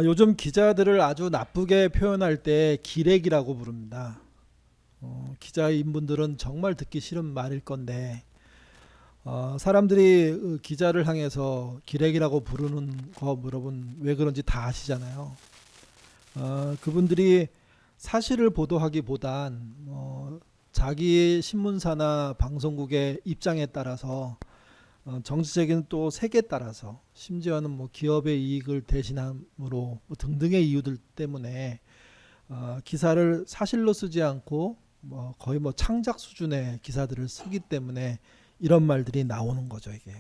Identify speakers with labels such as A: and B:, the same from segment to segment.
A: 요즘 기자들을 아주 나쁘게 표현할 때 기레기라고 부릅니다. 기자인 분들은 정말 듣기 싫은 말일 건데 사람들이 기자를 향해서 기레기라고 부르는 거 여러분 왜 그런지 다 아시잖아요. 그분들이 사실을 보도하기보단 자기 신문사나 방송국의 입장에 따라서 정치적인 또 색에 따라서 심지어는 뭐 기업의 이익을 대신함으로 뭐 등등의 이유들 때문에 기사를 사실로 쓰지 않고 뭐 거의 뭐 창작 수준의 기사들을 쓰기 때문에 이런 말들이 나오는 거죠, 이게.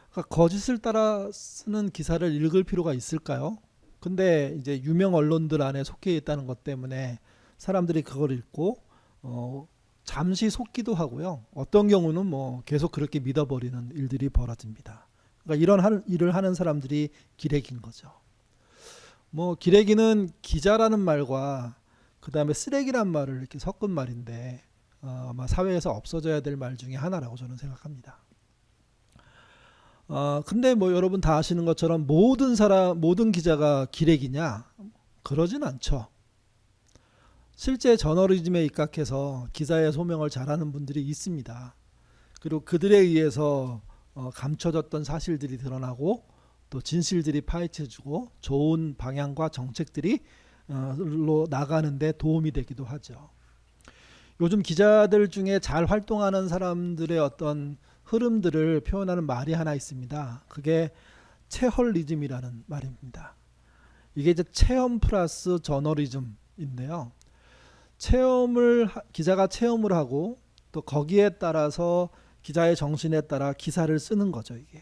A: 그러니까 거짓을 따라 쓰는 기사를 읽을 필요가 있을까요? 근데 이제 유명 언론들 안에 속해 있다는 것 때문에 사람들이 그걸 읽고 어, 잠시 속기도 하고요. 어떤 경우는 뭐 계속 그렇게 믿어버리는 일들이 벌어집니다. 그러니까 이런 일을 하는 사람들이 기레기인 거죠. 뭐 기레기는 기자라는 말과 그 다음에 쓰레기란 말을 이렇게 섞은 말인데 아마 사회에서 없어져야 될 말 중에 하나라고 저는 생각합니다. 근데 뭐 여러분 다 아시는 것처럼 모든 기자가 기레기냐? 그러진 않죠. 실제 저널리즘에 입각해서 기자의 소명을 잘하는 분들이 있습니다. 그리고 그들에 의해서 감춰졌던 사실들이 드러나고 또 진실들이 파헤쳐지고 좋은 방향과 정책들이 로 나가는데 도움이 되기도 하죠. 요즘 기자들 중에 잘 활동하는 사람들의 어떤 흐름들을 표현하는 말이 하나 있습니다. 그게 체헐리즘이라는 말입니다. 이게 이제 체험 플러스 저널리즘인데요. 기자가 체험을 하고 또 거기에 따라서 기자의 정신에 따라 기사를 쓰는 거죠, 이게.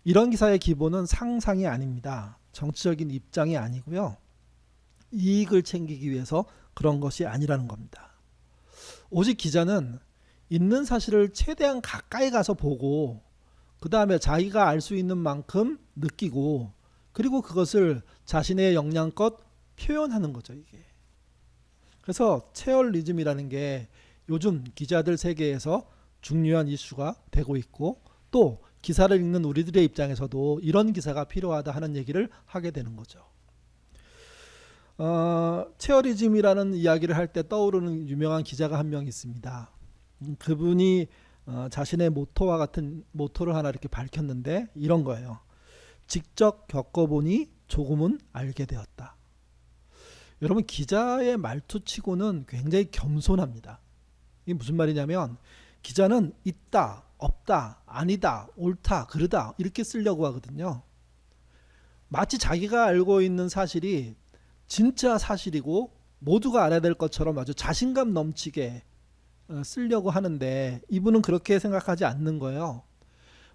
A: 이런 기사의 기본은 상상이 아닙니다. 정치적인 입장이 아니고요. 이익을 챙기기 위해서 그런 것이 아니라는 겁니다. 오직 기자는 있는 사실을 최대한 가까이 가서 보고 그 다음에 자기가 알 수 있는 만큼 느끼고 그리고 그것을 자신의 역량껏 표현하는 거죠, 이게. 그래서 체얼리즘이라는 게 요즘 기자들 세계에서 중요한 이슈가 되고 있고 또 기사를 읽는 우리들의 입장에서도 이런 기사가 필요하다 하는 얘기를 하게 되는 거죠. 체어리즘이라는 이야기를 할 때 떠오르는 유명한 기자가 한 명 있습니다. 그분이 자신의 모토와 같은 모토를 하나 이렇게 밝혔는데 이런 거예요. 직접 겪어보니 조금은 알게 되었다. 여러분 기자의 말투치고는 굉장히 겸손합니다. 이게 무슨 말이냐면 기자는 있다, 없다, 아니다, 옳다, 그르다 이렇게 쓰려고 하거든요. 마치 자기가 알고 있는 사실이 진짜 사실이고 모두가 알아야 될 것처럼 아주 자신감 넘치게 쓰려고 하는데 이분은 그렇게 생각하지 않는 거예요.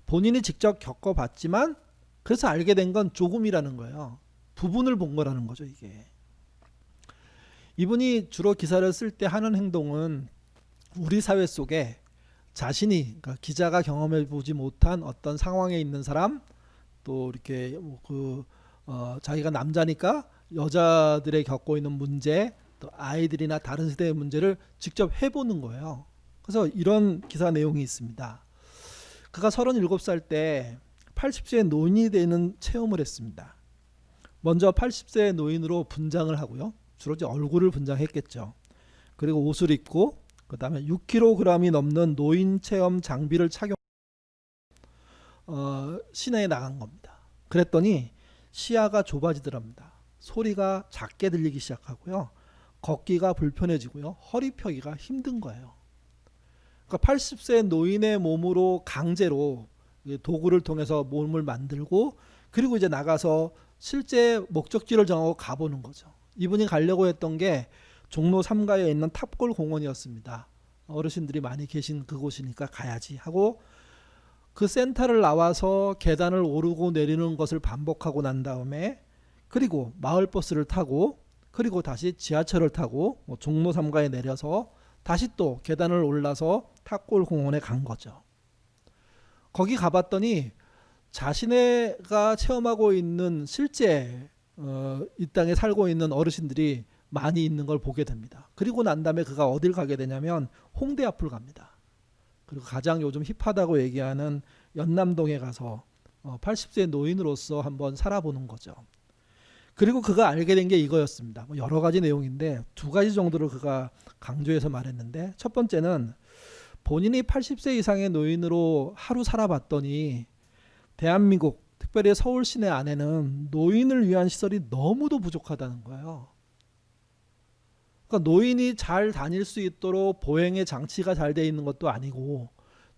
A: 본인이 직접 겪어봤지만 그래서 알게 된 건 조금이라는 거예요. 부분을 본 거라는 거죠, 이게. 이분이 주로 기사를 쓸 때 하는 행동은 우리 사회 속에 자신이 그러니까 기자가 경험해 보지 못한 어떤 상황에 있는 사람 또 이렇게 자기가 남자니까 여자들의 겪고 있는 문제 또 아이들이나 다른 세대의 문제를 직접 해보는 거예요. 그래서 이런 기사 내용이 있습니다. 그가 37살 때 80세 노인이 되는 체험을 했습니다. 먼저 80세 노인으로 분장을 하고요. 주로 이제 얼굴을 분장했겠죠. 그리고 옷을 입고 그 다음에 6kg이 넘는 노인 체험 장비를 착용 시내에 나간 겁니다. 그랬더니 시야가 좁아지더랍니다. 소리가 작게 들리기 시작하고요. 걷기가 불편해지고요. 허리 펴기가 힘든 거예요. 그러니까 80세 노인의 몸으로 강제로 도구를 통해서 몸을 만들고 그리고 이제 나가서 실제 목적지를 정하고 가보는 거죠. 이분이 가려고 했던 게 종로 3가에 있는 탑골 공원이었습니다. 어르신들이 많이 계신 그곳이니까 가야지 하고 그 센터를 나와서 계단을 오르고 내리는 것을 반복하고 난 다음에 그리고 마을버스를 타고 그리고 다시 지하철을 타고 종로 3가에 내려서 다시 또 계단을 올라서 탑골 공원에 간 거죠. 거기 가봤더니 자신가 체험하고 있는 실제 이 땅에 살고 있는 어르신들이 많이 있는 걸 보게 됩니다. 그리고 난 다음에 그가 어딜 가게 되냐면 홍대 앞을 갑니다. 그리고 가장 요즘 힙하다고 얘기하는 연남동에 가서 80세 노인으로서 한번 살아보는 거죠. 그리고 그가 알게 된 게 이거였습니다. 여러 가지 내용인데 두 가지 정도를 그가 강조해서 말했는데, 첫 번째는 본인이 80세 이상의 노인으로 하루 살아봤더니 대한민국, 특별히 서울 시내 안에는 노인을 위한 시설이 너무도 부족하다는 거예요. 그러니까 노인이 잘 다닐 수 있도록 보행의 장치가 잘 돼 있는 것도 아니고,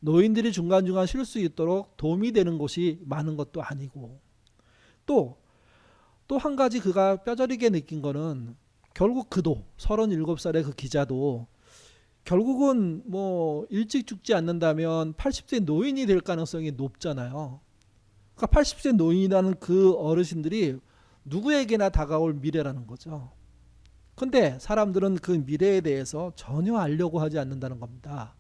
A: 노인들이 중간중간 쉴 수 있도록 도움이 되는 곳이 많은 것도 아니고, 또 한 가지 그가 뼈저리게 느낀 거는, 결국 그도 37살의 그 기자도 결국은 뭐 일찍 죽지 않는다면 80세 노인이 될 가능성이 높잖아요. 그러니까 80세 노인이라는 그 어르신들이 누구에게나 다가올 미래라는 거죠. 근데 사람들은 그 미래에 대해서 전혀 알려고 하지 않는다는 겁니다.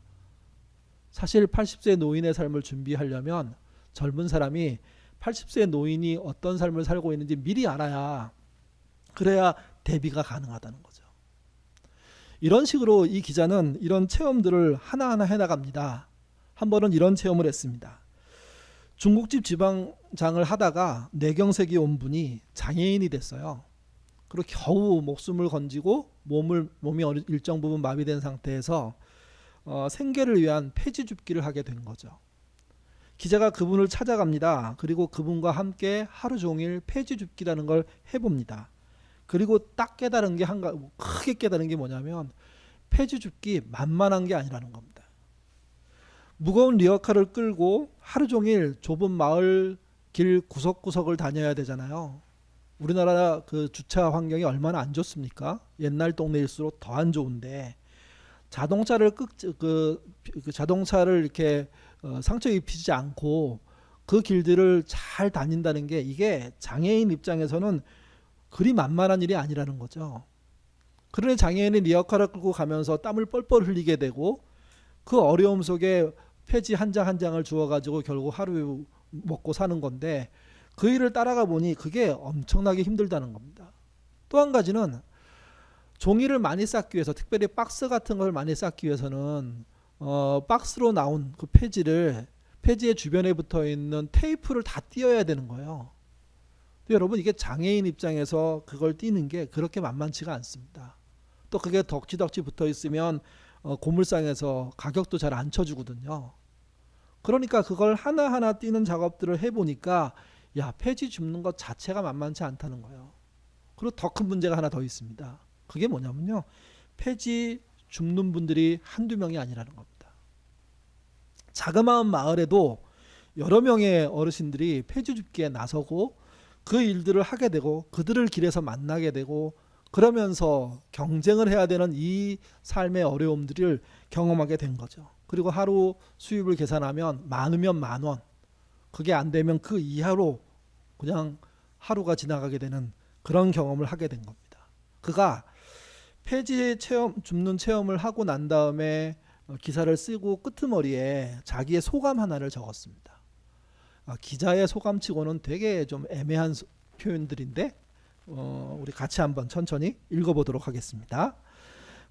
A: 사실 80세 노인의 삶을 준비하려면 젊은 사람이 80세 노인이 어떤 삶을 살고 있는지 미리 알아야, 그래야 대비가 가능하다는 거죠. 이런 식으로 이 기자는 이런 체험들을 하나하나 해나갑니다. 한 번은 이런 체험을 했습니다. 중국집 지방장을 하다가 뇌경색이 온 분이 장애인이 됐어요. 그리고 겨우 목숨을 건지고 몸이 일정 부분 마비된 상태에서 생계를 위한 폐지 줍기를 하게 된 거죠. 기자가 그분을 찾아갑니다. 그리고 그분과 함께 하루 종일 폐지 줍기라는 걸 해봅니다. 그리고 딱 깨달은 게 크게 깨달은 게 뭐냐면, 폐지 줍기 만만한 게 아니라는 겁니다. 무거운 리어카를 끌고 하루 종일 좁은 마을 길 구석구석을 다녀야 되잖아요. 우리나라 그 주차 환경이 얼마나 안 좋습니까? 옛날 동네일수록 더 안 좋은데, 자동차를 자동차를 이렇게 상처 입히지 않고 그 길들을 잘 다닌다는 게, 이게 장애인 입장에서는 그리 만만한 일이 아니라는 거죠. 그러니 장애인이 리어카를 끌고 가면서 땀을 뻘뻘 흘리게 되고, 그 어려움 속에 폐지 한 장 한 장을 주워가지고 결국 하루 먹고 사는 건데, 그 일을 따라가 보니 그게 엄청나게 힘들다는 겁니다. 또 한 가지는, 종이를 많이 쌓기 위해서, 특별히 박스 같은 걸 많이 쌓기 위해서는 박스로 나온 그 폐지의 주변에 붙어 있는 테이프를 다 띄어야 되는 거예요. 여러분, 이게 장애인 입장에서 그걸 띄는 게 그렇게 만만치가 않습니다. 또 그게 덕지덕지 붙어 있으면 고물상에서 가격도 잘 안 쳐주거든요. 그러니까 그걸 하나하나 띄는 작업들을 해보니까, 폐지 줍는 것 자체가 만만치 않다는 거예요. 그리고 더 큰 문제가 하나 더 있습니다. 그게 뭐냐면요, 폐지 줍는 분들이 한두 명이 아니라는 겁니다. 자그마한 마을에도 여러 명의 어르신들이 폐지 줍기에 나서고 그 일들을 하게 되고, 그들을 길에서 만나게 되고, 그러면서 경쟁을 해야 되는 이 삶의 어려움들을 경험하게 된 거죠. 그리고 하루 수입을 계산하면 많으면 10,000원, 그게 안 되면 그 이하로 그냥 하루가 지나가게 되는 그런 경험을 하게 된 겁니다. 그가 폐지 줍는 체험을 하고 난 다음에 기사를 쓰고 끄트머리에 자기의 소감 하나를 적었습니다. 기자의 소감치고는 되게 좀 애매한 표현들인데, 우리 같이 한번 천천히 읽어보도록 하겠습니다.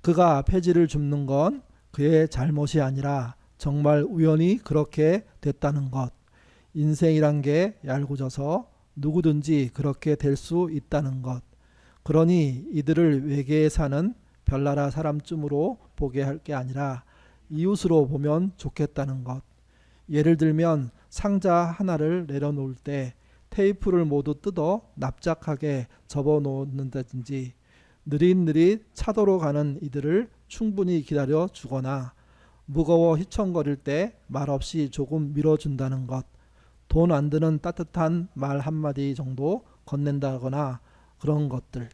A: 그가 폐지를 줍는 건 그의 잘못이 아니라 정말 우연히 그렇게 됐다는 것. 인생이란 게 얄궂어서 누구든지 그렇게 될 수 있다는 것. 그러니 이들을 외계에 사는 별나라 사람쯤으로 보게 할 게 아니라 이웃으로 보면 좋겠다는 것. 예를 들면 상자 하나를 내려놓을 때 테이프를 모두 뜯어 납작하게 접어놓는다든지, 느릿느릿 차도로 가는 이들을 충분히 기다려 주거나, 무거워 휘청거릴 때 말없이 조금 밀어준다는 것. 돈 안 드는 따뜻한 말 한마디 정도 건넨다거나 그런 것들.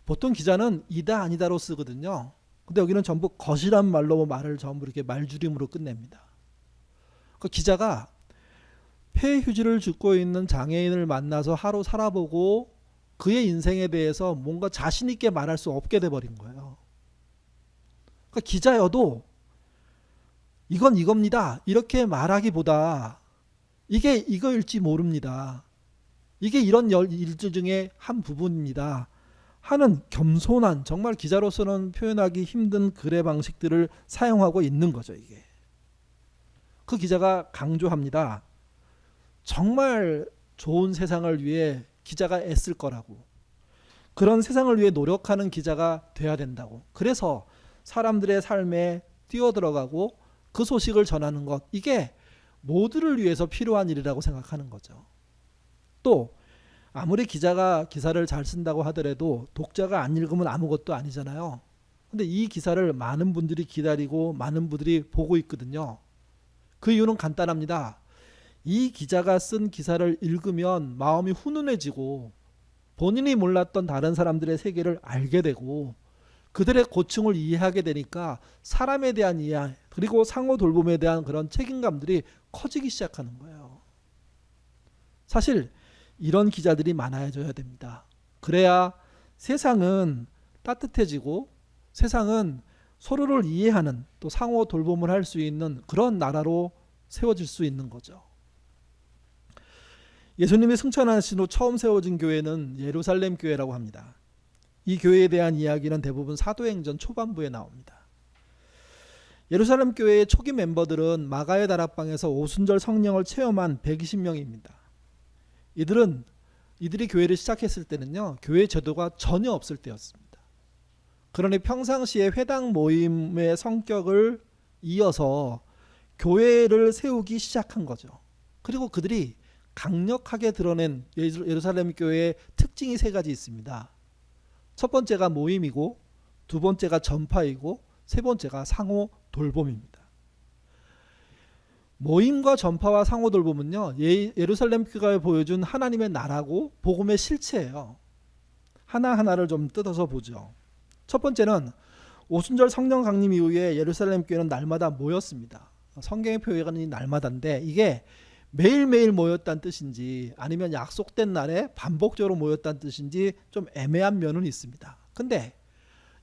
A: 보통 기자는 이다 아니다로 쓰거든요. 근데 여기는 전부 것이란 말로 말을 전부 이렇게 말줄임으로 끝냅니다. 그 기자가 폐휴지를 줍고 있는 장애인을 만나서 하루 살아보고 그의 인생에 대해서 뭔가 자신 있게 말할 수 없게 돼버린 거예요. 그러니까 기자여도 이건 이겁니다, 이렇게 말하기보다 이게 이거일지 모릅니다, 이게 이런 일들 중에 한 부분입니다 하는 겸손한, 정말 기자로서는 표현하기 힘든 글의 방식들을 사용하고 있는 거죠. 이게 그 기자가 강조합니다. 정말 좋은 세상을 위해 기자가 애쓸 거라고, 그런 세상을 위해 노력하는 기자가 돼야 된다고, 그래서 사람들의 삶에 뛰어들어가고 그 소식을 전하는 것, 이게 모두를 위해서 필요한 일이라고 생각하는 거죠. 또 아무리 기자가 기사를 잘 쓴다고 하더라도 독자가 안 읽으면 아무것도 아니잖아요. 근데 이 기사를 많은 분들이 기다리고 많은 분들이 보고 있거든요. 그 이유는 간단합니다. 이 기자가 쓴 기사를 읽으면 마음이 훈훈해지고 본인이 몰랐던 다른 사람들의 세계를 알게 되고 그들의 고충을 이해하게 되니까 사람에 대한 이해, 그리고 상호 돌봄에 대한 그런 책임감들이 커지기 시작하는 거예요. 사실 이런 기자들이 많아져야 됩니다. 그래야 세상은 따뜻해지고 세상은 서로를 이해하는, 또 상호 돌봄을 할 수 있는 그런 나라로 세워질 수 있는 거죠. 예수님이 승천하신 후 처음 세워진 교회는 예루살렘 교회라고 합니다. 이 교회에 대한 이야기는 대부분 사도행전 초반부에 나옵니다. 예루살렘 교회의 초기 멤버들은 마가의 다락방에서 오순절 성령을 체험한 120명입니다. 이들이 교회를 시작했을 때는요, 교회 제도가 전혀 없을 때였습니다. 그러니 평상시에 회당 모임의 성격을 이어서 교회를 세우기 시작한 거죠. 그리고 그들이 강력하게 드러낸 예루살렘 교회의 특징이 세 가지 있습니다. 첫 번째가 모임이고, 두 번째가 전파이고, 세 번째가 상호 돌봄입니다. 모임과 전파와 상호 돌봄은요, 예루살렘 교회가 보여준 하나님의 나라고 복음의 실체예요. 하나하나를 좀 뜯어서 보죠. 첫 번째는 오순절 성령 강림 이후에 예루살렘 교회는 날마다 모였습니다. 성경의 표현이 날마다인데 이게 매일매일 모였다는 뜻인지 아니면 약속된 날에 반복적으로 모였다는 뜻인지 좀 애매한 면은 있습니다. 근데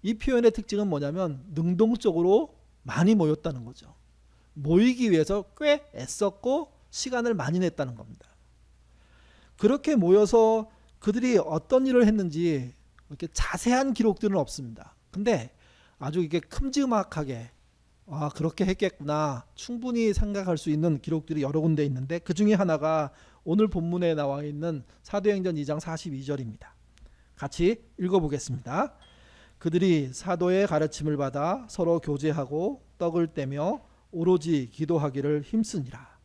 A: 이 표현의 특징은 뭐냐면 능동적으로 많이 모였다는 거죠. 모이기 위해서 꽤 애썼고 시간을 많이 냈다는 겁니다. 그렇게 모여서 그들이 어떤 일을 했는지 이렇게 자세한 기록들은 없습니다. 근데 아주 이게 큼지막하게 그렇게 했겠구나 충분히 생각할 수 있는 기록들이 여러 군데 있는데, 그 중에 하나가 오늘 본문에 나와 있는 사도행전 2장 42절입니다. 같이 읽어보겠습니다. 그들이 사도의 가르침을 받아 서로 교제하고 떡을 떼며 오로지 기도하기를 힘쓰니라.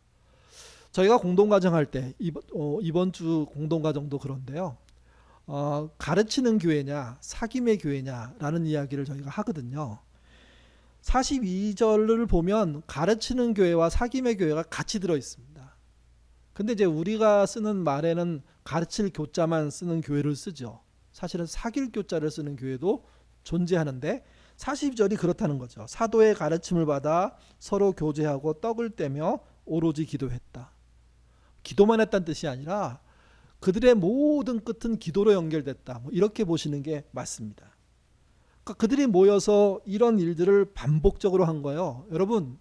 A: 저희가 공동가정 할 때 이번 주 공동가정도 그런데요, 가르치는 교회냐 사귐의 교회냐라는 이야기를 저희가 하거든요. 42절을 보면 가르치는 교회와 사귐의 교회가 같이 들어 있습니다. 근데 이제 우리가 쓰는 말에는 가르칠 교자만 쓰는 교회를 쓰죠. 사실은 사귈 교자를 쓰는 교회도 존재하는데 42절이 그렇다는 거죠. 사도의 가르침을 받아 서로 교제하고 떡을 떼며 오로지 기도했다. 기도만 했다는 뜻이 아니라 그들의 모든 끝은 기도로 연결됐다. 이렇게 보시는 게 맞습니다. 그러니까 그들이 모여서 이런 일들을 반복적으로 한 거예요. 여러분,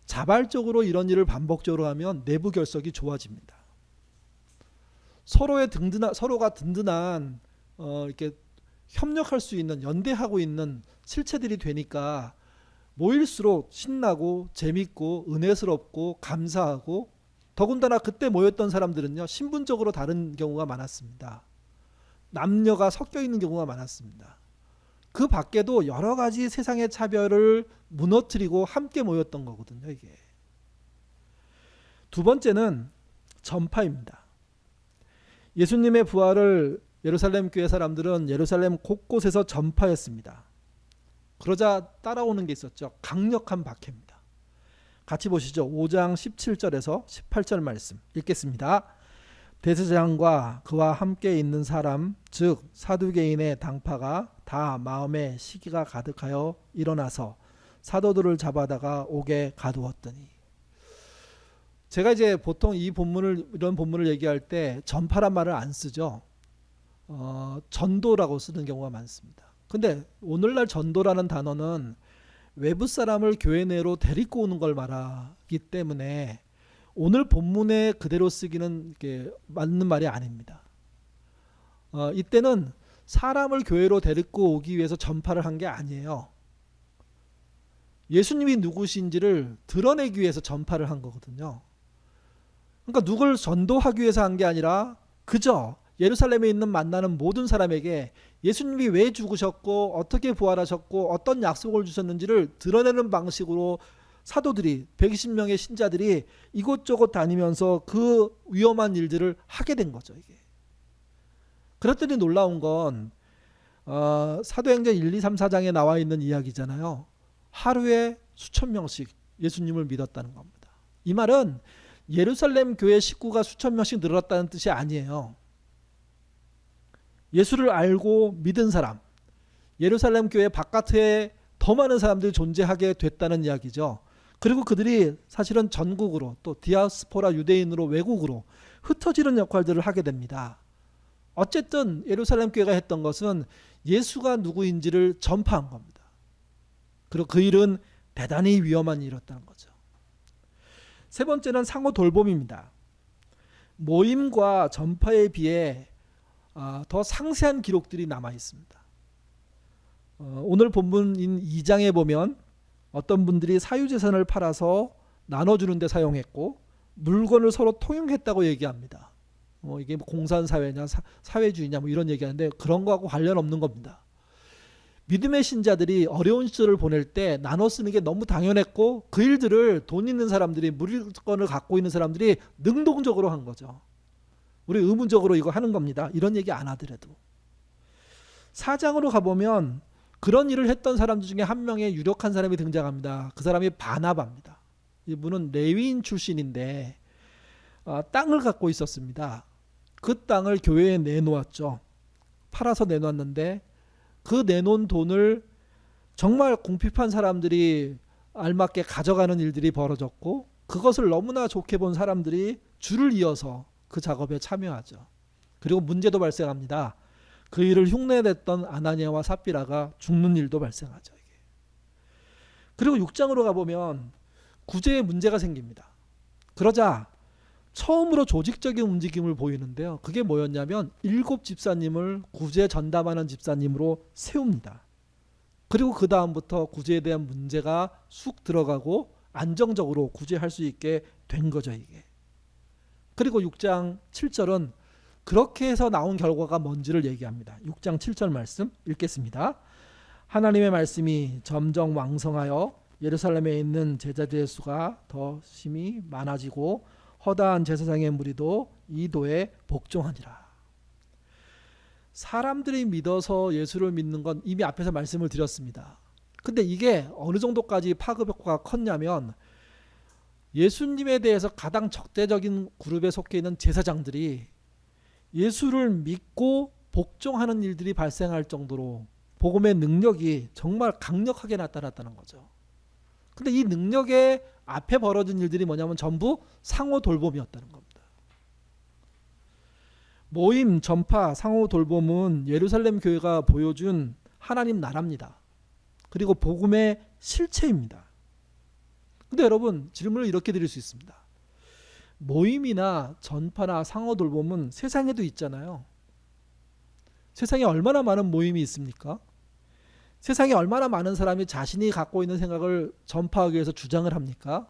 A: 자발적으로 이런 일을 반복적으로 하면 내부 결석이 좋아집니다. 서로가 든든한 이렇게 협력할 수 있는, 연대하고 있는 실체들이 되니까 모일수록 신나고 재밌고 은혜스럽고 감사하고, 더군다나 그때 모였던 사람들은요, 신분적으로 다른 경우가 많았습니다. 남녀가 섞여 있는 경우가 많았습니다. 그 밖에도 여러 가지 세상의 차별을 무너뜨리고 함께 모였던 거거든요, 이게. 두 번째는 전파입니다. 예수님의 부활을 예루살렘 교회 사람들은 예루살렘 곳곳에서 전파했습니다. 그러자 따라오는 게 있었죠. 강력한 박해입니다. 같이 보시죠. 5장 17절에서 18절 말씀 읽겠습니다. 대제사장과 그와 함께 있는 사람, 즉 사두개인의 당파가 다 마음에 시기가 가득하여 일어나서 사도들을 잡아다가 옥에 가두었더니. 제가 이제 보통 이런 본문을 얘기할 때 전파란 말을 안 쓰죠. 전도라고 쓰는 경우가 많습니다. 근데 오늘날 전도라는 단어는 외부 사람을 교회 내로 데리고 오는 걸 말하기 때문에 오늘 본문에 그대로 쓰기는 이게 맞는 말이 아닙니다. 이때는 사람을 교회로 데리고 오기 위해서 전파를 한 게 아니에요. 예수님이 누구신지를 드러내기 위해서 전파를 한 거거든요. 그러니까 누굴 전도하기 위해서 한 게 아니라 그저 예루살렘에 있는 만나는 모든 사람에게 예수님이 왜 죽으셨고 어떻게 부활하셨고 어떤 약속을 주셨는지를 드러내는 방식으로 사도들이 120명의 신자들이 이곳저곳 다니면서 그 위험한 일들을 하게 된 거죠. 이게. 그랬더니 놀라운 건 사도행전 1, 2, 3, 4장에 나와 있는 이야기잖아요. 하루에 수천 명씩 예수님을 믿었다는 겁니다. 이 말은 예루살렘 교회 식구가 수천 명씩 늘었다는 뜻이 아니에요. 예수를 알고 믿은 사람, 예루살렘 교회 바깥에 더 많은 사람들이 존재하게 됐다는 이야기죠. 그리고 그들이 사실은 전국으로 또 디아스포라 유대인으로 외국으로 흩어지는 역할들을 하게 됩니다. 어쨌든 예루살렘 교회가 했던 것은 예수가 누구인지를 전파한 겁니다. 그리고 그 일은 대단히 위험한 일이었다는 거죠. 세 번째는 상호 돌봄입니다. 모임과 전파에 비해 더 상세한 기록들이 남아 있습니다. 오늘 본문인 2장에 보면 어떤 분들이 사유재산을 팔아서 나눠주는 데 사용했고 물건을 서로 통용했다고 얘기합니다. 이게 공산사회냐 사회주의냐 이런 얘기하는데 그런 거하고 관련 없는 겁니다. 믿음의 신자들이 어려운 시절을 보낼 때 나눠 쓰는 게 너무 당연했고 그 일들을 돈 있는 사람들이 물건을 갖고 있는 사람들이 능동적으로 한 거죠. 우리 의문적으로 이거 하는 겁니다. 이런 얘기 안 하더라도. 4장으로 가보면 그런 일을 했던 사람들 중에 한 명의 유력한 사람이 등장합니다. 그 사람이 바나바입니다. 이분은 레위인 출신인데 땅을 갖고 있었습니다. 그 땅을 교회에 내놓았죠. 팔아서 내놓았는데 그 내놓은 돈을 정말 궁핍한 사람들이 알맞게 가져가는 일들이 벌어졌고 그것을 너무나 좋게 본 사람들이 줄을 이어서 그 작업에 참여하죠. 그리고 문제도 발생합니다. 그 일을 흉내냈던 아나니아와 삽비라가 죽는 일도 발생하죠. 이게. 그리고 6장으로 가보면 구제에 문제가 생깁니다. 그러자 처음으로 조직적인 움직임을 보이는데요. 그게 뭐였냐면 7 집사님을 구제 전담하는 집사님으로 세웁니다. 그리고 그 다음부터 구제에 대한 문제가 쑥 들어가고 안정적으로 구제할 수 있게 된 거죠. 이게. 그리고 6장 7절은 그렇게 해서 나온 결과가 뭔지를 얘기합니다. 6장 7절 말씀 읽겠습니다. 하나님의 말씀이 점점 왕성하여 예루살렘에 있는 제자들의 수가 더 심히 많아지고 허다한 제사장의 무리도 이 도에 복종하니라. 사람들이 믿어서 예수를 믿는 건 이미 앞에서 말씀을 드렸습니다. 근데 이게 어느 정도까지 파급 효과가 컸냐면 예수님에 대해서 가장 적대적인 그룹에 속해 있는 제사장들이 예수를 믿고 복종하는 일들이 발생할 정도로 복음의 능력이 정말 강력하게 나타났다는 거죠. 근데 이 능력의 앞에 벌어진 일들이 뭐냐면 전부 상호 돌봄이었다는 겁니다. 모임, 전파, 상호 돌봄은 예루살렘 교회가 보여준 하나님 나라입니다. 그리고 복음의 실체입니다. 근데 여러분 질문을 이렇게 드릴 수 있습니다. 모임이나 전파나 상호 돌봄은 세상에도 있잖아요. 세상에 얼마나 많은 모임이 있습니까? 세상에 얼마나 많은 사람이 자신이 갖고 있는 생각을 전파하기 위해서 주장을 합니까?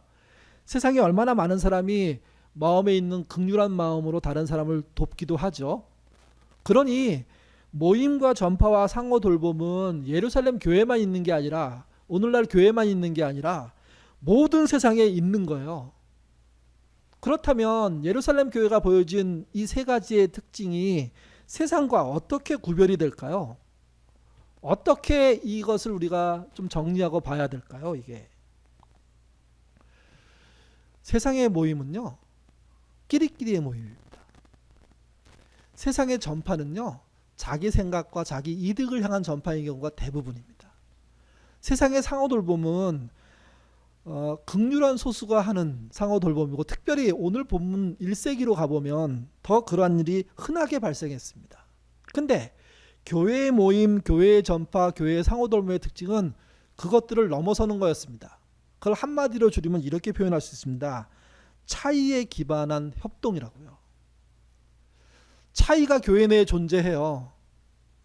A: 세상에 얼마나 많은 사람이 마음에 있는 긍휼한 마음으로 다른 사람을 돕기도 하죠. 그러니 모임과 전파와 상호 돌봄은 예루살렘 교회만 있는 게 아니라 오늘날 교회만 있는 게 아니라 모든 세상에 있는 거예요. 그렇다면 예루살렘 교회가 보여준 이 세 가지의 특징이 세상과 어떻게 구별이 될까요? 어떻게 이것을 우리가 좀 정리하고 봐야 될까요? 이게 세상의 모임은요, 끼리끼리의 모임입니다. 세상의 전파는요, 자기 생각과 자기 이득을 향한 전파의 경우가 대부분입니다. 세상의 상호 돌봄은 긍휼한 소수가 하는 상호 돌봄이고, 특별히 오늘 본문 1세기로 가보면 더 그러한 일이 흔하게 발생했습니다. 근데 교회의 모임, 교회의 전파, 교회의 상호 돌봄의 특징은 그것들을 넘어서는 거였습니다. 그걸 한마디로 줄이면 이렇게 표현할 수 있습니다. 차이에 기반한 협동이라고요. 차이가 교회 내에 존재해요.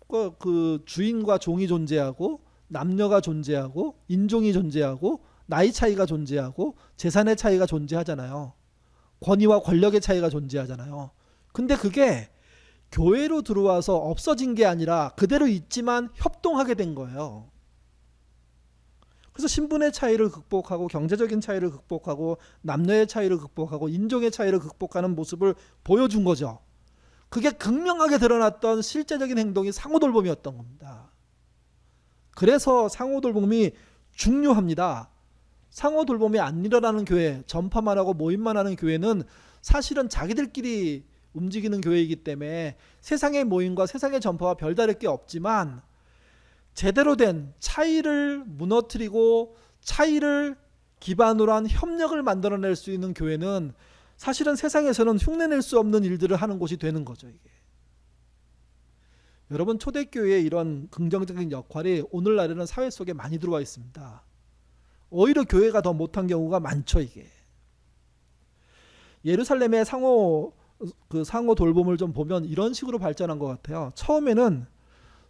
A: 그 주인과 종이 존재하고, 남녀가 존재하고, 인종이 존재하고, 나이 차이가 존재하고, 재산의 차이가 존재하잖아요. 권위와 권력의 차이가 존재하잖아요. 근데 그게 교회로 들어와서 없어진 게 아니라 그대로 있지만 협동하게 된 거예요. 그래서 신분의 차이를 극복하고 경제적인 차이를 극복하고 남녀의 차이를 극복하고 인종의 차이를 극복하는 모습을 보여준 거죠. 그게 극명하게 드러났던 실제적인 행동이 상호돌봄이었던 겁니다. 그래서 상호돌봄이 중요합니다. 상호돌봄이 안 일어나는 교회, 전파만 하고 모임만 하는 교회는 사실은 자기들끼리 움직이는 교회이기 때문에 세상의 모임과 세상의 전파와 별다를 게 없지만 제대로 된 차이를 무너뜨리고 차이를 기반으로 한 협력을 만들어낼 수 있는 교회는 사실은 세상에서는 흉내낼 수 없는 일들을 하는 곳이 되는 거죠. 이게. 여러분, 초대교회의 이런 긍정적인 역할이 오늘날에는 사회 속에 많이 들어와 있습니다. 오히려 교회가 더 못한 경우가 많죠. 이게. 예루살렘의 상호 돌봄을 좀 보면 이런 식으로 발전한 것 같아요. 처음에는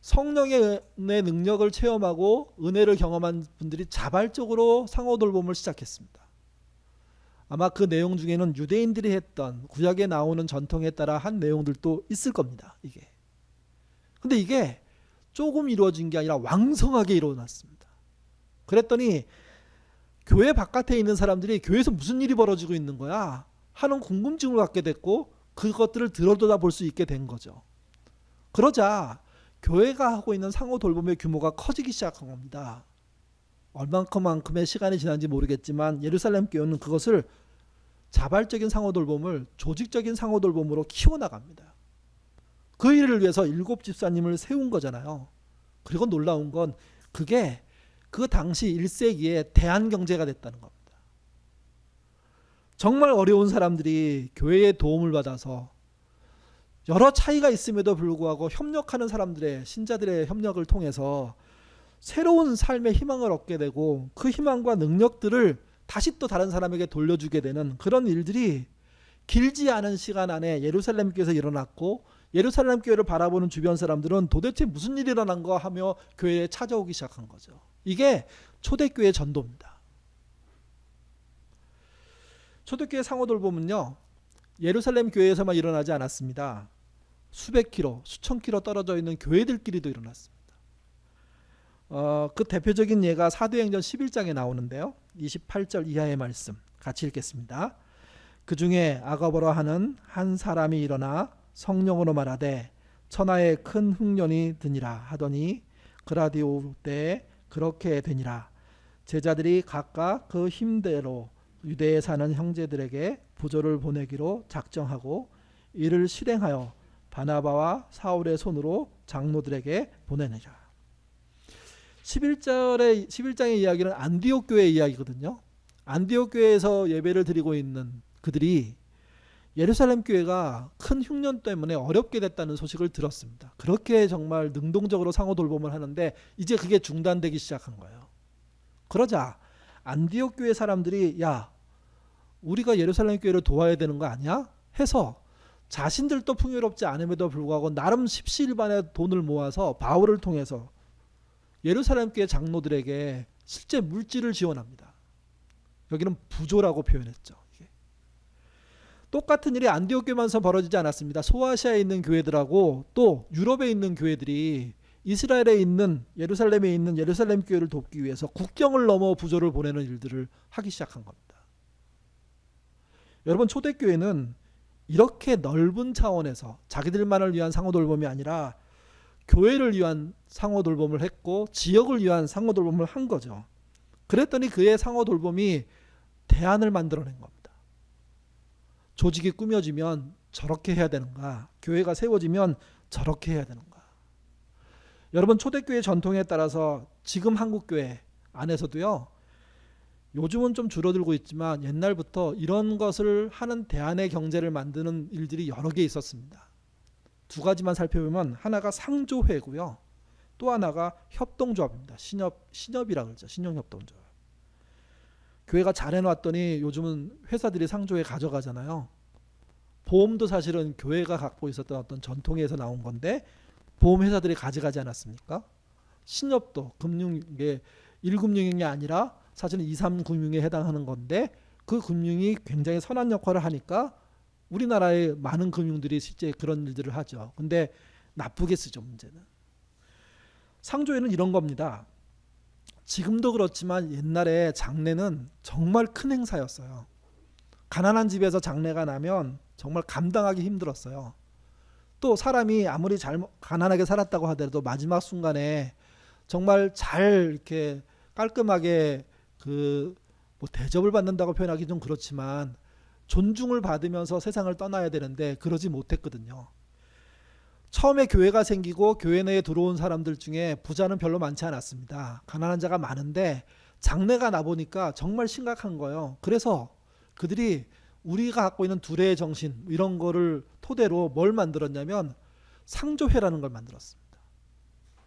A: 성령의 능력을 체험하고 은혜를 경험한 분들이 자발적으로 상호 돌봄을 시작했습니다. 아마 그 내용 중에는 유대인들이 했던 구약에 나오는 전통에 따라 한 내용들도 있을 겁니다. 이게. 근데 이게 조금 이루어진 게 아니라 왕성하게 일어났습니다. 그랬더니 교회 바깥에 있는 사람들이 교회에서 무슨 일이 벌어지고 있는 거야 하는 궁금증을 갖게 됐고 그것들을 들여다볼 볼 수 있게 된 거죠. 그러자 교회가 하고 있는 상호 돌봄의 규모가 커지기 시작한 겁니다. 얼만큼의 시간이 지난지 모르겠지만 예루살렘 교회는 그것을 자발적인 상호 돌봄을 조직적인 상호 돌봄으로 키워나갑니다. 그 일을 위해서 7 집사님을 세운 거잖아요. 그리고 놀라운 건 그게 그 당시 1세기에 대한경제가 됐다는 겁니다. 정말 어려운 사람들이 교회의 도움을 받아서 여러 차이가 있음에도 불구하고 협력하는 사람들의 신자들의 협력을 통해서 새로운 삶의 희망을 얻게 되고 그 희망과 능력들을 다시 또 다른 사람에게 돌려주게 되는 그런 일들이 길지 않은 시간 안에 예루살렘 교회에서 일어났고 예루살렘 교회를 바라보는 주변 사람들은 도대체 무슨 일이 일어난가 하며 교회에 찾아오기 시작한 거죠. 이게 초대교회 전도입니다. 초대교회 상호돌봄은요, 예루살렘 교회에서만 일어나지 않았습니다. 수백 킬로, 수천 킬로 떨어져 있는 교회들끼리도 일어났습니다. 그 대표적인 예가 사도행전 11장에 나오는데요. 28절 이하의 말씀 같이 읽겠습니다. 그 중에 아가보라 하는 한 사람이 일어나 성령으로 말하되 천하에 큰 흉년이 드니라 하더니 그라디오 때에 그렇게 되니라. 제자들이 각각 그 힘대로 유대에 사는 형제들에게 부조를 보내기로 작정하고 이를 실행하여 바나바와 사울의 손으로 장로들에게 보내느라. 11장의 이야기는 안디옥 교회의 이야기거든요. 안디옥 교회에서 예배를 드리고 있는 그들이 예루살렘 교회가 큰 흉년 때문에 어렵게 됐다는 소식을 들었습니다. 그렇게 정말 능동적으로 상호 돌봄을 하는데 이제 그게 중단되기 시작한 거예요. 그러자 안디옥 교회 사람들이 야, 우리가 예루살렘 교회를 도와야 되는 거 아니야? 해서 자신들도 풍요롭지 않음에도 불구하고 나름 십시일반의 돈을 모아서 바울을 통해서 예루살렘 교회 장로들에게 실제 물질을 지원합니다. 여기는 부조라고 표현했죠. 똑같은 일이 안디옥 교회만서 벌어지지 않았습니다. 소아시아에 있는 교회들하고 또 유럽에 있는 교회들이 이스라엘에 있는 예루살렘에 있는 예루살렘 교회를 돕기 위해서 국경을 넘어 부조를 보내는 일들을 하기 시작한 겁니다. 여러분, 초대교회는 이렇게 넓은 차원에서 자기들만을 위한 상호돌봄이 아니라 교회를 위한 상호돌봄을 했고 지역을 위한 상호돌봄을 한 거죠. 그랬더니 그의 상호돌봄이 대안을 만들어낸 겁니다. 조직이 꾸며지면 저렇게 해야 되는가? 교회가 세워지면 저렇게 해야 되는가? 여러분, 초대교회 전통에 따라서 지금 한국교회 안에서도요, 요즘은 좀 줄어들고 있지만 옛날부터 이런 것을 하는 대안의 경제를 만드는 일들이 여러 개 있었습니다. 두 가지만 살펴보면 하나가 상조회고요. 또 하나가 협동조합입니다. 신협이라고 그러죠. 신용협동조합. 교회가 잘 해놨더니 요즘은 회사들이 상조회 가져가잖아요. 보험도 사실은 교회가 갖고 있었던 어떤 전통에서 나온 건데 보험회사들이 가져가지 않았습니까? 신협도 금융계 1금융이 아니라 사실은 2, 3금융에 해당하는 건데 그 금융이 굉장히 선한 역할을 하니까 우리나라의 많은 금융들이 실제 그런 일들을 하죠. 근데 나쁘게 쓰죠, 문제는. 상조회는 이런 겁니다. 지금도 그렇지만 옛날에 장례는 정말 큰 행사였어요. 가난한 집에서 장례가 나면 정말 감당하기 힘들었어요. 또 사람이 아무리 가난하게 살았다고 하더라도 마지막 순간에 정말 잘 이렇게 깔끔하게 뭐 대접을 받는다고 표현하기 좀 그렇지만 존중을 받으면서 세상을 떠나야 되는데 그러지 못했거든요. 처음에 교회가 생기고 교회 내에 들어온 사람들 중에 부자는 별로 많지 않았습니다. 가난한 자가 많은데 장래가 나 보니까 정말 심각한 거예요. 그래서 그들이 우리가 갖고 있는 두레의 정신 이런 거를 토대로 뭘 만들었냐면 상조회라는 걸 만들었습니다.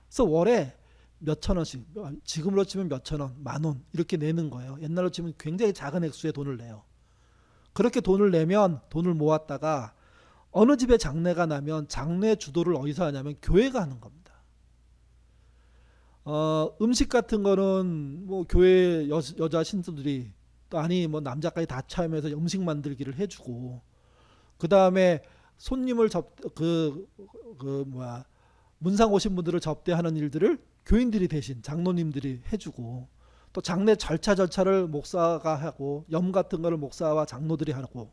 A: 그래서 월에 몇천 원씩, 지금으로 치면 몇천 원, 만 원 이렇게 내는 거예요. 옛날로 치면 굉장히 작은 액수의 돈을 내요. 그렇게 돈을 내면 돈을 모았다가 어느 집에 장례가 나면 장례 주도를 어디서 하냐면 교회가 하는 겁니다. 음식 같은 거는 뭐 교회 여자 신도들이 또 아니 뭐 남자까지 다 참여해서 음식 만들기를 해주고, 그 다음에 손님을 문상 오신 분들을 접대하는 일들을 교인들이 대신 장로님들이 해주고, 또 장례 절차를 목사가 하고 염 같은 거를 목사와 장로들이 하고.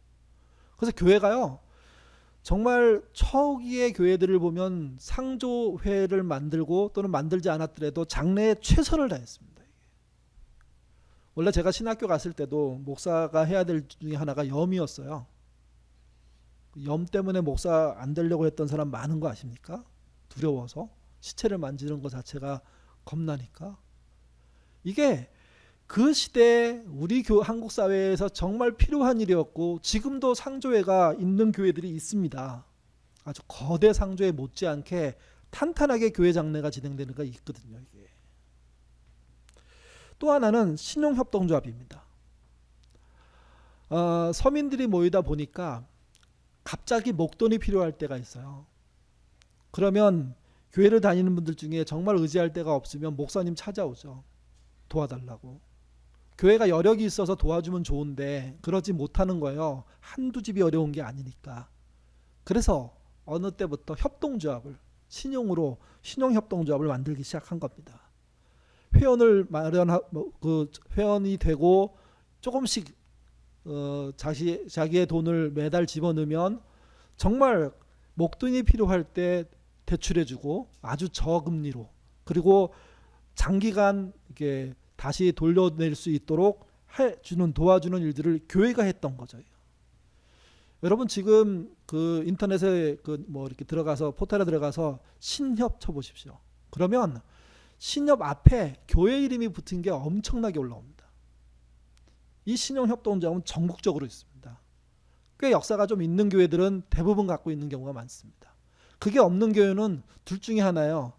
A: 그래서 교회가요 정말 초기의 교회들을 보면 상조회를 만들고 또는 만들지 않았더라도 장래에 최선을 다했습니다. 원래 제가 신학교 갔을 때도 목사가 해야 될 중에 하나가 염이었어요. 염 때문에 목사 안 되려고 했던 사람 많은 거 아십니까? 두려워서 시체를 만지는 것 자체가 겁나니까. 이게 그 시대에 우리 한국 사회에서 정말 필요한 일이었고 지금도 상조회가 있는 교회들이 있습니다. 아주 거대 상조회 못지않게 탄탄하게 교회 장례가 진행되는 거 있거든요. 이게. 또 하나는 신용협동조합입니다. 서민들이 모이다 보니까 갑자기 목돈이 필요할 때가 있어요. 그러면 교회를 다니는 분들 중에 정말 의지할 데가 없으면 목사님 찾아오죠. 도와달라고. 교회가 여력이 있어서 도와주면 좋은데 그러지 못하는 거예요. 한두 집이 어려운 게 아니니까. 그래서 어느 때부터 협동조합을 신용협동조합을 만들기 시작한 겁니다. 회원을 회원이 되고 조금씩 자기의 돈을 매달 집어넣으면 정말 목돈이 필요할 때 대출해주고 아주 저금리로, 그리고 장기간 이게 다시 돌려낼 수 있도록 도와주는 일들을 교회가 했던 거죠. 여러분 지금 그 인터넷에 이렇게 들어가서 포털에 들어가서 신협 쳐보십시오. 그러면 신협 앞에 교회 이름이 붙은 게 엄청나게 올라옵니다. 이 신용협동조합은 전국적으로 있습니다. 꽤 역사가 좀 있는 교회들은 대부분 갖고 있는 경우가 많습니다. 그게 없는 교회는 둘 중에 하나예요.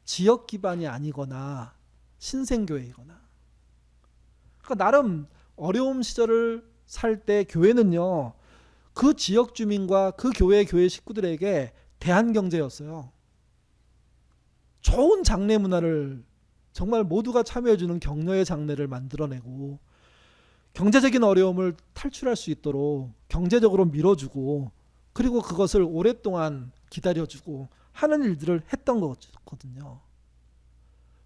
A: 지역 기반이 아니거나 신생교회이거나. 그러니까 나름 어려움 시절을 살 때 교회는요 그 지역 주민과 그 교회 식구들에게 대한경제였어요. 좋은 장례 문화를 정말 모두가 참여해주는 격려의 장례를 만들어내고 경제적인 어려움을 탈출할 수 있도록 경제적으로 밀어주고, 그리고 그것을 오랫동안 기다려주고 하는 일들을 했던 거거든요.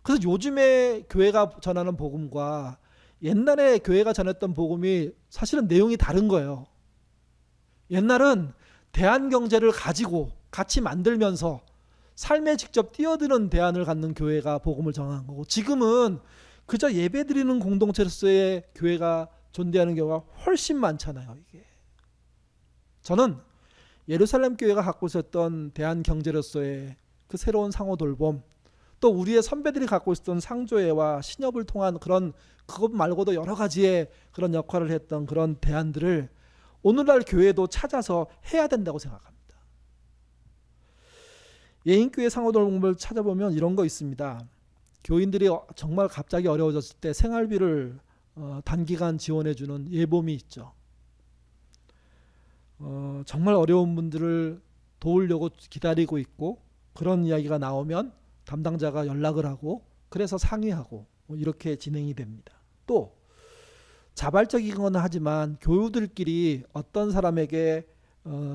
A: 그래서 요즘에 교회가 전하는 복음과 옛날에 교회가 전했던 복음이 사실은 내용이 다른 거예요. 옛날은 대한경제를 가지고 같이 만들면서 삶에 직접 뛰어드는 대안을 갖는 교회가 복음을 전하는 거고, 지금은 그저 예배드리는 공동체로서의 교회가 존재하는 경우가 훨씬 많잖아요. 이게. 저는 예루살렘 교회가 갖고 있었던 대한경제로서의 그 새로운 상호 돌봄, 또 우리의 선배들이 갖고 있었던 상조회와 신협을 통한 그것 말고도 여러 가지의 그런 역할을 했던 그런 대안들을 오늘날 교회도 찾아서 해야 된다고 생각합니다. 예인교회 상호돌봄을 찾아보면 이런 거 있습니다. 교인들이 정말 갑자기 어려워졌을 때 생활비를 단기간 지원해주는 예봄이 있죠. 정말 어려운 분들을 도우려고 기다리고 있고, 그런 이야기가 나오면 담당자가 연락을 하고 그래서 상의하고 이렇게 진행이 됩니다. 또 자발적이거나 하지만 교우들끼리 어떤 사람에게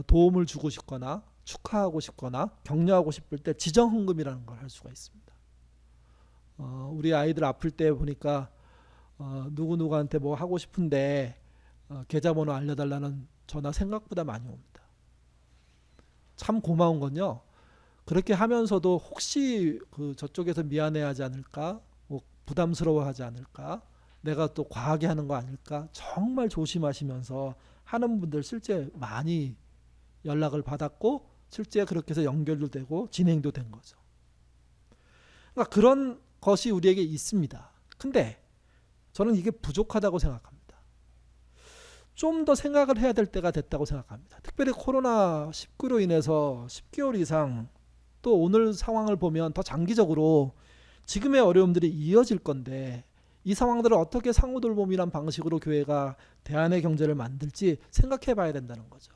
A: 도움을 주고 싶거나 축하하고 싶거나 격려하고 싶을 때 지정헌금이라는 걸 할 수가 있습니다. 우리 아이들 아플 때 보니까 누구누구한테 뭐 하고 싶은데 계좌번호 알려달라는 전화 생각보다 많이 옵니다. 참 고마운 건요, 그렇게 하면서도 혹시 저쪽에서 미안해하지 않을까, 뭐 부담스러워하지 않을까, 내가 또 과하게 하는 거 아닐까 정말 조심하시면서 하는 분들 실제 많이 연락을 받았고 실제 그렇게 해서 연결도 되고 진행도 된 거죠. 그러니까 그런 것이 우리에게 있습니다. 근데 저는 이게 부족하다고 생각합니다. 좀 더 생각을 해야 될 때가 됐다고 생각합니다. 특별히 코로나19로 인해서 10개월 이상, 또 오늘 상황을 보면 더 장기적으로 지금의 어려움들이 이어질 건데, 이 상황들을 어떻게 상호돌봄이란 방식으로 교회가 대안의 경제를 만들지 생각해 봐야 된다는 거죠.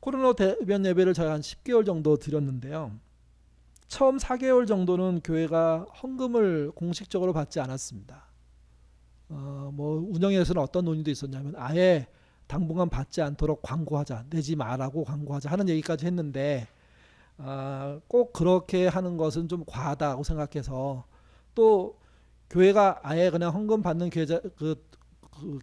A: 코로나 대면 예배를 저희 한 10개월 정도 드렸는데요. 처음 4개월 정도는 교회가 헌금을 공식적으로 받지 않았습니다. 뭐 운영에서는 어떤 논의도 있었냐면 아예 당분간 받지 않도록 광고하자, 내지 말라고 광고하자 하는 얘기까지 했는데, 꼭 그렇게 하는 것은 좀 과하다고 생각해서, 또 교회가 아예 그냥 헌금 받는 계좌, 그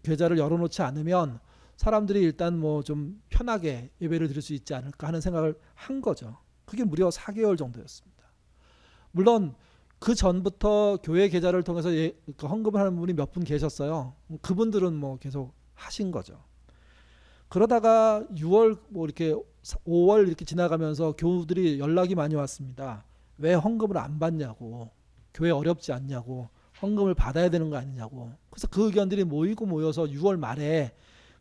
A: 계좌를 열어놓지 않으면 사람들이 일단 뭐 좀 편하게 예배를 드릴 수 있지 않을까 하는 생각을 한 거죠. 그게 무려 4개월 정도였습니다. 물론 그 전부터 교회 계좌를 통해서 헌금을 하는 분이 몇 분 계셨어요. 그분들은 뭐 계속 하신 거죠. 그러다가 6월 뭐 이렇게 5월 이렇게 지나가면서 교우들이 연락이 많이 왔습니다. 왜 헌금을 안 받냐고, 교회 어렵지 않냐고, 헌금을 받아야 되는 거 아니냐고. 그래서 그 의견들이 모여서 6월 말에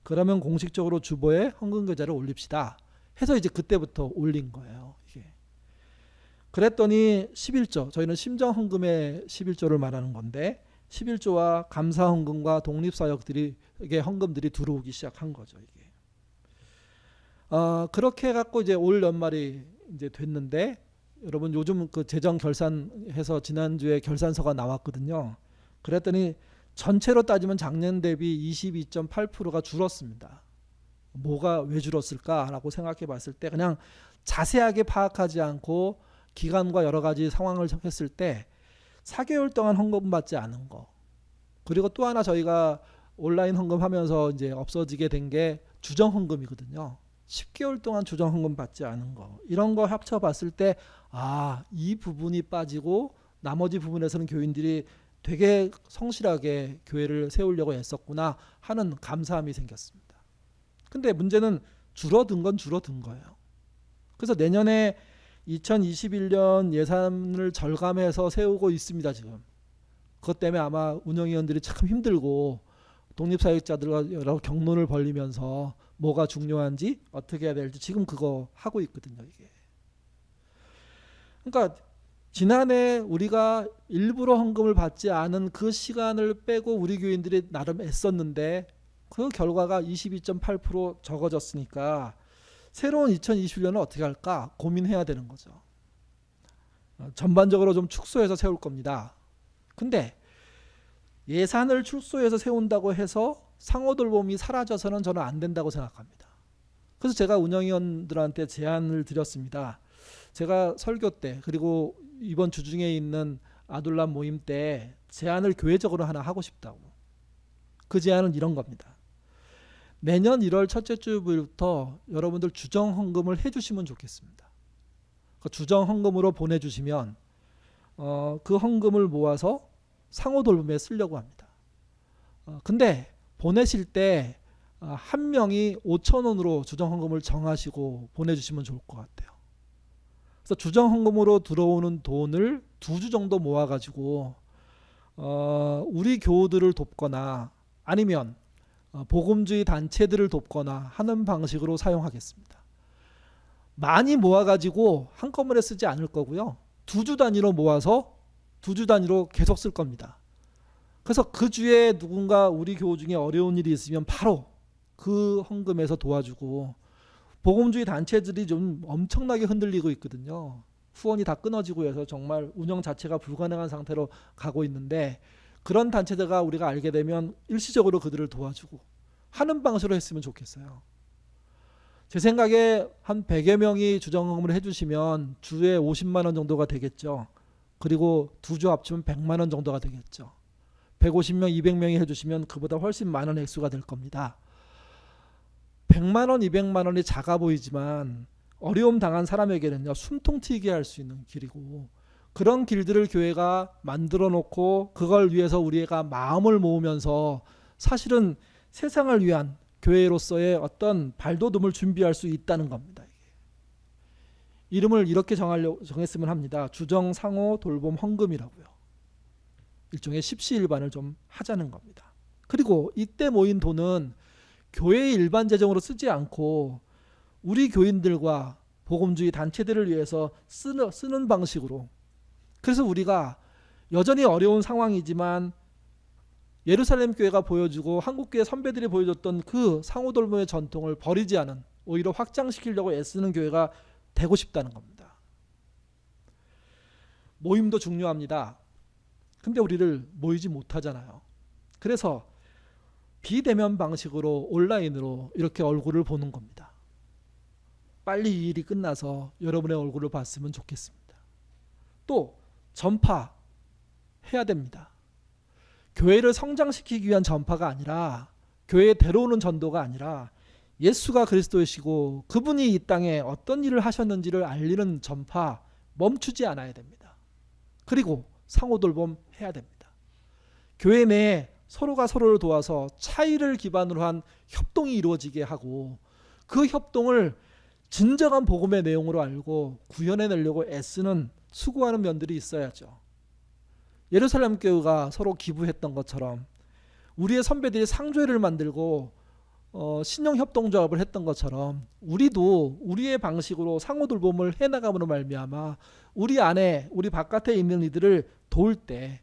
A: 그러면 공식적으로 주보에 헌금 계좌를 올립시다 해서 이제 그때부터 올린 거예요. 이게. 그랬더니 11조, 저희는 심정헌금의 11조를 말하는 건데 11조와 감사헌금과 독립사역들에게 헌금들이 들어오기 시작한 거죠. 이게. 그렇게 해갖고 이제 올 연말이 이제 됐는데, 여러분 요즘 그 재정 결산해서 지난주에 결산서가 나왔거든요. 그랬더니 전체로 따지면 작년 대비 22.8%가 줄었습니다. 뭐가 왜 줄었을까라고 생각해 봤을 때, 그냥 자세하게 파악하지 않고 기간과 여러 가지 상황을 했을 때 4개월 동안 헌금 받지 않은 거, 그리고 또 하나 저희가 온라인 헌금하면서 이제 없어지게 된 게 주정 헌금이거든요. 10개월 동안 주정 헌금 받지 않은 거, 이런 거 합쳐 봤을 때 이 부분이 빠지고 나머지 부분에서는 교인들이 되게 성실하게 교회를 세우려고 애썼구나 하는 감사함이 생겼습니다. 근데 문제는 줄어든 건 줄어든 거예요. 그래서 내년에 2021년 예산을 절감해서 세우고 있습니다. 지금 그것 때문에 아마 운영위원들이 참 힘들고 독립사역자들과 여러 격론을 벌이면서 뭐가 중요한지 어떻게 해야 될지 지금 그거 하고 있거든요. 이게. 그러니까 지난해 우리가 일부러 헌금을 받지 않은 그 시간을 빼고 우리 교인들이 나름 애썼는데 그 결과가 22.8% 적어졌으니까 새로운 2021년은 어떻게 할까 고민해야 되는 거죠. 전반적으로 좀 축소해서 세울 겁니다. 근데 예산을 축소해서 세운다고 해서 상호돌봄이 사라져서는 저는 안 된다고 생각합니다. 그래서 제가 운영위원들한테 제안을 드렸습니다. 제가 설교 때, 그리고 이번 주중에 있는 아둘람 모임 때 제안을 교회적으로 하나 하고 싶다고. 그 제안은 이런 겁니다. 내년 1월 첫째 주부터 여러분들 주정 헌금을 해주시면 좋겠습니다. 그 주정 헌금으로 보내주시면 그 헌금을 모아서 상호돌봄에 쓰려고 합니다. 근데 보내실 때 한 명이 5,000원으로 주정 헌금을 정하시고 보내주시면 좋을 것 같아요. 그래서 주정 헌금으로 들어오는 돈을 2주 정도 모아가지고 우리 교우들을 돕거나 아니면 복음주의 단체들을 돕거나 하는 방식으로 사용하겠습니다. 많이 모아가지고 한꺼번에 쓰지 않을 거고요. 2주 단위로 모아서 2주 단위로 계속 쓸 겁니다. 그래서 그 주에 누군가 우리 교우 중에 어려운 일이 있으면 바로 그 헌금에서 도와주고, 복음주의 단체들이 좀 엄청나게 흔들리고 있거든요. 후원이 다 끊어지고 해서 정말 운영 자체가 불가능한 상태로 가고 있는데 그런 단체들과 우리가 알게 되면 일시적으로 그들을 도와주고 하는 방식으로 했으면 좋겠어요. 제 생각에 한 100여 명이 주정헌금을 해주시면 주에 50만 원 정도가 되겠죠. 그리고 두 주 합치면 100만 원 정도가 되겠죠. 150명, 200명이 해주시면 그보다 훨씬 많은 액수가 될 겁니다. 100만 원, 200만 원이 작아 보이지만 어려움 당한 사람에게는요, 숨통 트이게 할 수 있는 길이고, 그런 길들을 교회가 만들어 놓고 그걸 위해서 우리가 마음을 모으면서 사실은 세상을 위한 교회로서의 어떤 발돋움을 준비할 수 있다는 겁니다. 이름을 이렇게 정했으면 합니다. 주정, 상호, 돌봄, 헌금이라고요. 일종의 십시일반을 좀 하자는 겁니다. 그리고 이때 모인 돈은 교회의 일반 재정으로 쓰지 않고 우리 교인들과 복음주의 단체들을 위해서 쓰는 방식으로, 그래서 우리가 여전히 어려운 상황이지만 예루살렘 교회가 보여주고 한국교회 선배들이 보여줬던 그 상호돌봄의 전통을 버리지 않은, 오히려 확장시키려고 애쓰는 교회가 되고 싶다는 겁니다. 모임도 중요합니다. 근데 우리를 모이지 못하잖아요. 그래서 비대면 방식으로 온라인으로 이렇게 얼굴을 보는 겁니다. 빨리 이 일이 끝나서 여러분의 얼굴을 봤으면 좋겠습니다. 또 전파해야 됩니다. 교회를 성장시키기 위한 전파가 아니라, 교회에 데려오는 전도가 아니라 예수가 그리스도이시고 그분이 이 땅에 어떤 일을 하셨는지를 알리는 전파 멈추지 않아야 됩니다. 그리고 상호돌봄 해야 됩니다. 교회 내에 서로가 서로를 도와서 차이를 기반으로 한 협동이 이루어지게 하고, 그 협동을 진정한 복음의 내용으로 알고 구현해내려고 애쓰는, 수고하는 면들이 있어야죠. 예루살렘 교회가 서로 기부했던 것처럼 우리의 선배들이 상조회를 만들고 신용협동조합을 했던 것처럼 우리도 우리의 방식으로 상호돌봄을 해나감으로 말미암아 우리 안에, 우리 바깥에 있는 이들을 도울 때,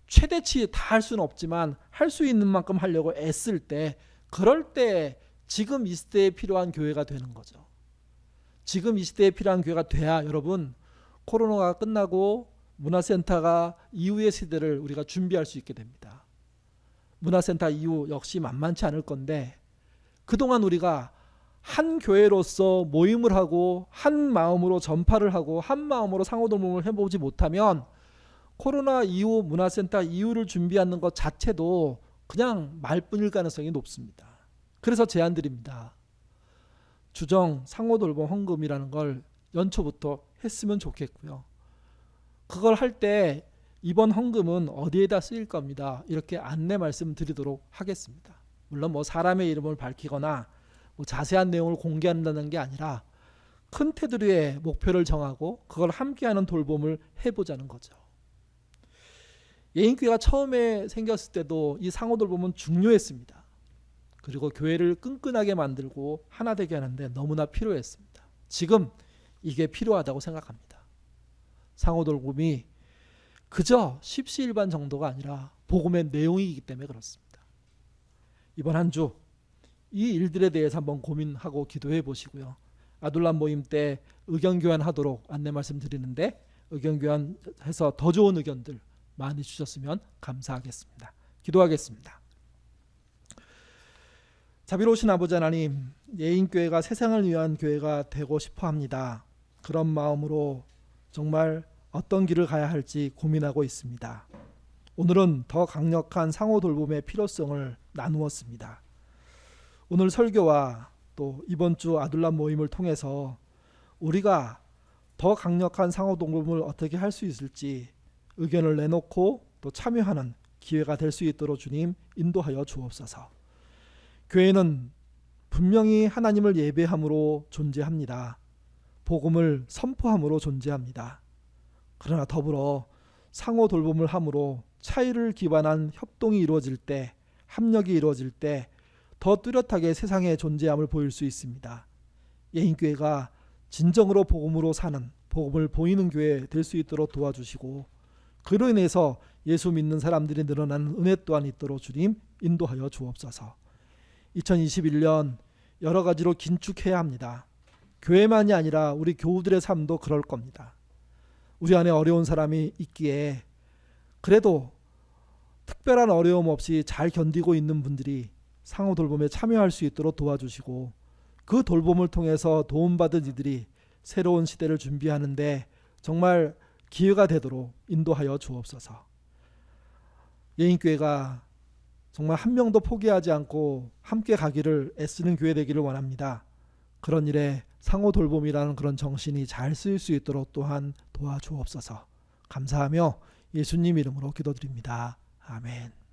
A: 최대치 다 할 수는 없지만 할 수 있는 만큼 하려고 애쓸 때, 그럴 때 지금 이 시대에 필요한 교회가 되는 거죠. 지금 이 시대에 필요한 교회가 돼야 여러분, 코로나가 끝나고 문화센터가 이후의 시대를 우리가 준비할 수 있게 됩니다. 문화센터 이후 역시 만만치 않을 건데, 그동안 우리가 한 교회로서 모임을 하고 한 마음으로 전파를 하고 한 마음으로 상호돌봄을 해보지 못하면 코로나 이후 문화센터 이후를 준비하는 것 자체도 그냥 말뿐일 가능성이 높습니다. 그래서 제안드립니다. 주정, 상호돌봄, 헌금이라는 걸 연초부터 했으면 좋겠고요. 그걸 할 때 이번 헌금은 어디에다 쓰일 겁니다. 이렇게 안내 말씀드리도록 하겠습니다. 물론 뭐 사람의 이름을 밝히거나 뭐 자세한 내용을 공개한다는 게 아니라 큰 테두리의 목표를 정하고 그걸 함께하는 돌봄을 해보자는 거죠. 예인교회가 처음에 생겼을 때도 이 상호돌봄은 중요했습니다. 그리고 교회를 끈끈하게 만들고 하나 되게 하는데 너무나 필요했습니다. 지금 이게 필요하다고 생각합니다. 상호돌봄이 그저 십시일반 정도가 아니라 복음의 내용이기 때문에 그렇습니다. 이번 한 주 이 일들에 대해서 한번 고민하고 기도해 보시고요. 아둘람 모임 때 의견 교환하도록 안내 말씀드리는데, 의견 교환해서 더 좋은 의견들 많이 주셨으면 감사하겠습니다. 기도하겠습니다. 자비로우신 아버지 하나님, 예인교회가 세상을 위한 교회가 되고 싶어 합니다. 그런 마음으로 정말 어떤 길을 가야 할지 고민하고 있습니다. 오늘은 더 강력한 상호돌봄의 필요성을 나누었습니다. 오늘 설교와 또 이번 주 아둘람 모임을 통해서 우리가 더 강력한 상호돌봄을 어떻게 할 수 있을지 의견을 내놓고 또 참여하는 기회가 될 수 있도록 주님 인도하여 주옵소서. 교회는 분명히 하나님을 예배함으로 존재합니다. 복음을 선포함으로 존재합니다. 그러나 더불어 상호 돌봄을 함으로 차이를 기반한 협동이 이루어질 때, 협력이 이루어질 때 더 뚜렷하게 세상의 존재함을 보일 수 있습니다. 예인교회가 진정으로 복음으로 사는, 복음을 보이는 교회 될 수 있도록 도와주시고, 그로 인해서 예수 믿는 사람들이 늘어나는 은혜 또한 있도록 주님 인도하여 주옵소서. 2021년 여러 가지로 긴축해야 합니다. 교회만이 아니라 우리 교우들의 삶도 그럴 겁니다. 우리 안에 어려운 사람이 있기에 그래도 특별한 어려움 없이 잘 견디고 있는 분들이 상호 돌봄에 참여할 수 있도록 도와주시고, 그 돌봄을 통해서 도움받은 이들이 새로운 시대를 준비하는데 정말 기회가 되도록 인도하여 주옵소서. 예인교회가 정말 한 명도 포기하지 않고 함께 가기를 애쓰는 교회 되기를 원합니다. 그런 일에 상호 돌봄이라는 그런 정신이 잘 쓰일 수 있도록 또한 도와주옵소서. 감사하며 예수님 이름으로 기도드립니다. 아멘.